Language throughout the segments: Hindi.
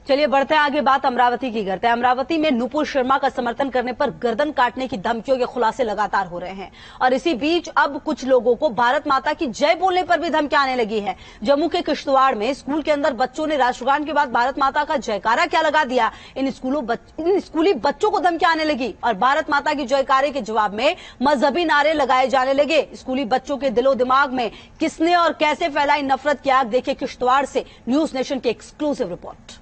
चलिए बढ़ते हैं आगे, बात अमरावती की करते हैं। अमरावती में नुपुर शर्मा का समर्थन करने पर गर्दन काटने की धमकियों के खुलासे लगातार हो रहे हैं और इसी बीच अब कुछ लोगों को भारत माता की जय बोलने पर भी धमकी आने लगी है। जम्मू के किश्तवाड़ में स्कूल के अंदर बच्चों ने राष्ट्रगान के बाद भारत माता का जयकारा क्या लगा दिया। इन स्कूली बच्चों को धमकी आने लगी और भारत माता की जयकारे के जवाब में मजहबी नारे लगाए जाने लगे। स्कूली बच्चों के दिलो दिमाग में किसने और कैसे फैलाई नफरत की आग, देखिए किश्तवाड़ से न्यूज नेशन की एक्सक्लूसिव रिपोर्ट।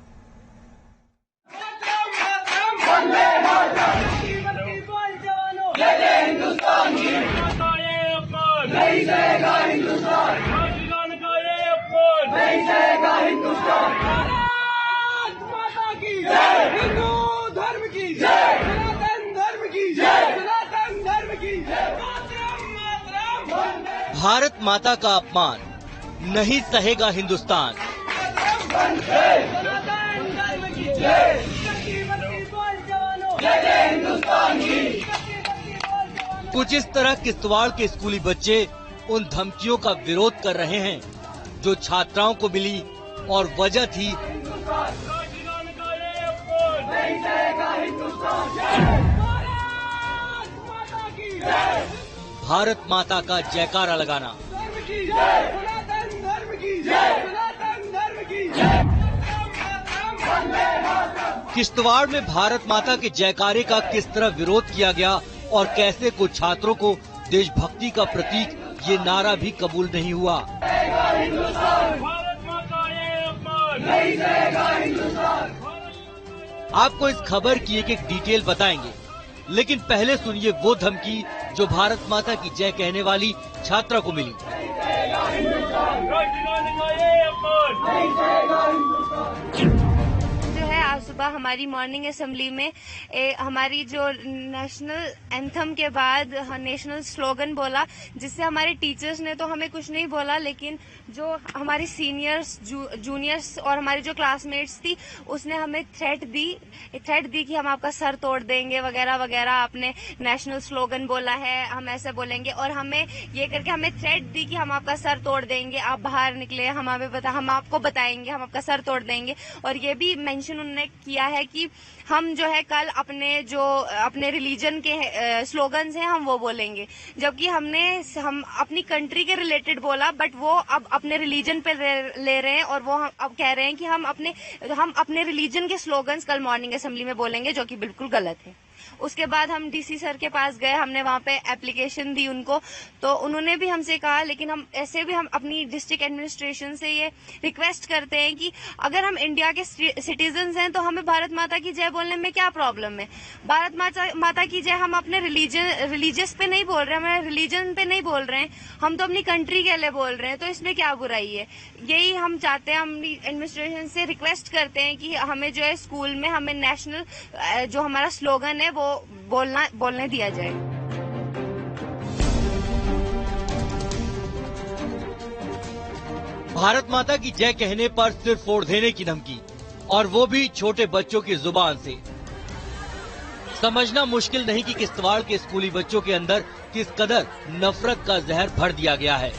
भारत माता का अपमान नहीं सहेगा हिंदुस्तान। कुछ इस तरह किश्तवाड़ के स्कूली बच्चे उन धमकियों का विरोध कर रहे हैं जो छात्राओं को मिली और वजह थी भारत माता का जयकारा लगाना। किश्तवाड़ में भारत माता के जयकारे का किस तरह विरोध किया गया और कैसे कुछ छात्रों को देशभक्ति का प्रतीक ये नारा भी कबूल नहीं हुआ। आपको इस खबर की एक एक डिटेल बताएंगे, लेकिन पहले सुनिए वो धमकी जो भारत माता की जय कहने वाली छात्रा को मिली। आज सुबह हमारी मॉर्निंग असेंबली में हमारी जो नेशनल एंथम के बाद नेशनल स्लोगन बोला, जिससे हमारे टीचर्स ने तो हमें कुछ नहीं बोला, लेकिन जो हमारी सीनियर्स जूनियर्स और हमारी जो क्लासमेट्स थी उसने हमें थ्रेट दी कि हम आपका सर तोड़ देंगे वगैरह वगैरह। आपने नेशनल स्लोगन बोला है, हम ऐसे बोलेंगे, और हमें ये करके हमें थ्रेट दी कि हम आपका सर तोड़ देंगे, आप बाहर निकले, हम आपको बताएंगे, हम आपका सर तोड़ देंगे। और ये भी मेंशन उन्होंने किया है कि हम जो है कल अपने रिलीजन के स्लोगन्स हैं हम वो बोलेंगे, जबकि हम अपनी कंट्री के रिलेटेड बोला, बट वो अब अपने रिलीजन पे ले रहे हैं और वो अब कह रहे हैं कि हम अपने रिलीजन के स्लोगन्स कल मॉर्निंग असेंबली में बोलेंगे, जो कि बिल्कुल गलत है। उसके बाद हम डीसी सर के पास गए, हमने वहां पे एप्लीकेशन दी उनको, तो उन्होंने भी हमसे कहा, लेकिन हम अपनी डिस्ट्रिक्ट एडमिनिस्ट्रेशन से ये रिक्वेस्ट करते हैं कि अगर हम इंडिया के सिटीजन्स हैं तो हमें भारत माता की जय बोलने में क्या प्रॉब्लम है। भारत माता की जय हम अपने रिलीजियस पे नहीं बोल रहे हैं, हमारे रिलीजन पे नहीं बोल रहे हैं, हम तो अपनी कंट्री के लिए बोल रहे हैं, तो इसमें क्या बुराई है। यही हम चाहते हैं, हम एडमिनिस्ट्रेशन से रिक्वेस्ट करते हैं कि हमें जो है स्कूल में हमें नेशनल जो हमारा स्लोगन है वो बोलने दिया जाए। भारत माता की जय कहने पर सिर फोड़ देने की धमकी, और वो भी छोटे बच्चों की जुबान से। समझना मुश्किल नहीं कि किश्तवाड़ के स्कूली बच्चों के अंदर किस कदर नफरत का जहर भर दिया गया है।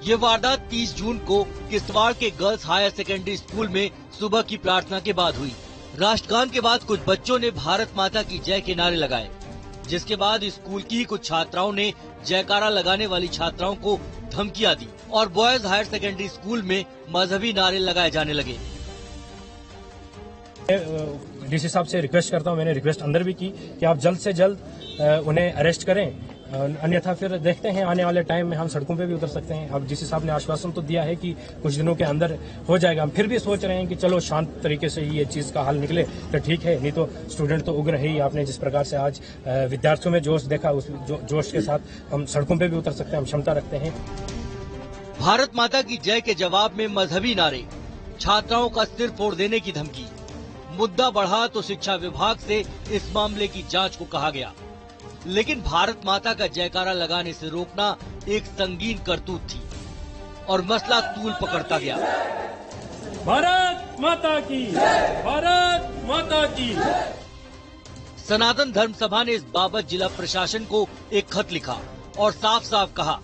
ये वारदात 30 जून को किश्तवाड़ के गर्ल्स हायर सेकेंडरी स्कूल में सुबह की प्रार्थना के बाद हुई। राष्ट्रगान के बाद कुछ बच्चों ने भारत माता की जय के नारे लगाए, जिसके बाद स्कूल की ही कुछ छात्राओं ने जयकारा लगाने वाली छात्राओं को धमकियां दी और बॉयज हायर सेकेंडरी स्कूल में मजहबी नारे लगाए जाने लगे। डीसी साहब से रिक्वेस्ट करता हूं, मैंने रिक्वेस्ट अंदर भी की कि आप जल्द से जल्द उन्हें अरेस्ट करें, अन्यथा फिर देखते हैं आने वाले टाइम में हम सड़कों पे भी उतर सकते हैं। अब डीसी साहब ने आश्वासन तो दिया है कि कुछ दिनों के अंदर हो जाएगा, हम फिर भी सोच रहे हैं कि चलो शांत तरीके से ये चीज का हल निकले तो ठीक है, नहीं तो स्टूडेंट तो उग्र है ही। आपने जिस प्रकार से आज विद्यार्थियों में जोश देखा, उस जोश के साथ हम सड़कों पे भी उतर सकते हैं, हम क्षमता रखते हैं। भारत माता की जय के जवाब में मजहबी नारे, छात्राओं का सिर फोड़ देने की धमकी। मुद्दा बढ़ा तो शिक्षा विभाग से इस मामले की जांच को कहा गया, लेकिन भारत माता का जयकारा लगाने से रोकना एक संगीन करतूत थी और मसला तूल पकड़ता गया। भारत माता की, भारत माता की। सनातन धर्म सभा ने इस बाबत जिला प्रशासन को एक खत लिखा और साफ साफ कहा,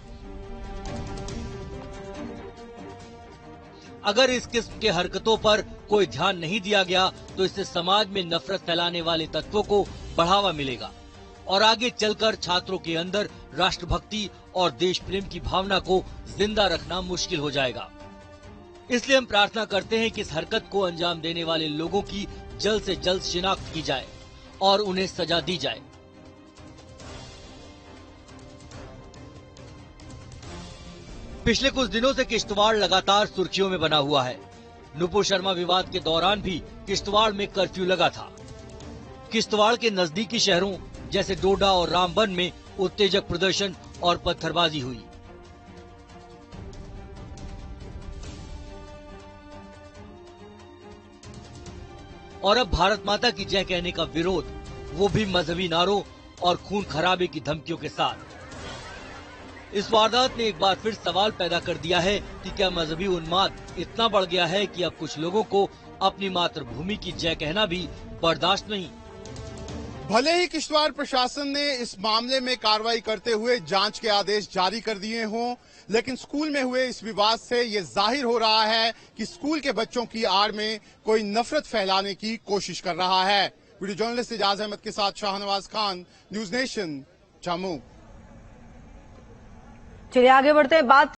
अगर इस किस्म के हरकतों पर कोई ध्यान नहीं दिया गया तो इससे समाज में नफरत फैलाने वाले तत्वों को बढ़ावा मिलेगा और आगे चलकर छात्रों के अंदर राष्ट्रभक्ति और देश प्रेम की भावना को जिंदा रखना मुश्किल हो जाएगा। इसलिए हम प्रार्थना करते हैं कि इस हरकत को अंजाम देने वाले लोगों की जल्द से जल्द शिनाख्त की जाए और उन्हें सजा दी जाए। पिछले कुछ दिनों से किश्तवाड़ लगातार सुर्खियों में बना हुआ है। नुपुर शर्मा विवाद के दौरान भी किश्तवाड़ में कर्फ्यू लगा था। किश्तवाड़ के नजदीकी शहरों जैसे डोडा और रामबन में उत्तेजक प्रदर्शन और पत्थरबाजी हुई। और अब भारत माता की जय कहने का विरोध, वो भी मजहबी नारों और खून खराबे की धमकियों के साथ। इस वारदात ने एक बार फिर सवाल पैदा कर दिया है कि क्या मजहबी उन्माद इतना बढ़ गया है कि अब कुछ लोगों को अपनी मातृभूमि की जय कहना भी बर्दाश्त नहीं। भले ही किश्तवाड़ प्रशासन ने इस मामले में कार्रवाई करते हुए जांच के आदेश जारी कर दिए हों, लेकिन स्कूल में हुए इस विवाद से ये जाहिर हो रहा है कि स्कूल के बच्चों की आड़ में कोई नफरत फैलाने की कोशिश कर रहा है। वीडियो जर्नलिस्ट इजाज अहमद के साथ शाहनवाज खान, न्यूज नेशन, जम्मू। चलिए आगे बढ़ते हैं। बात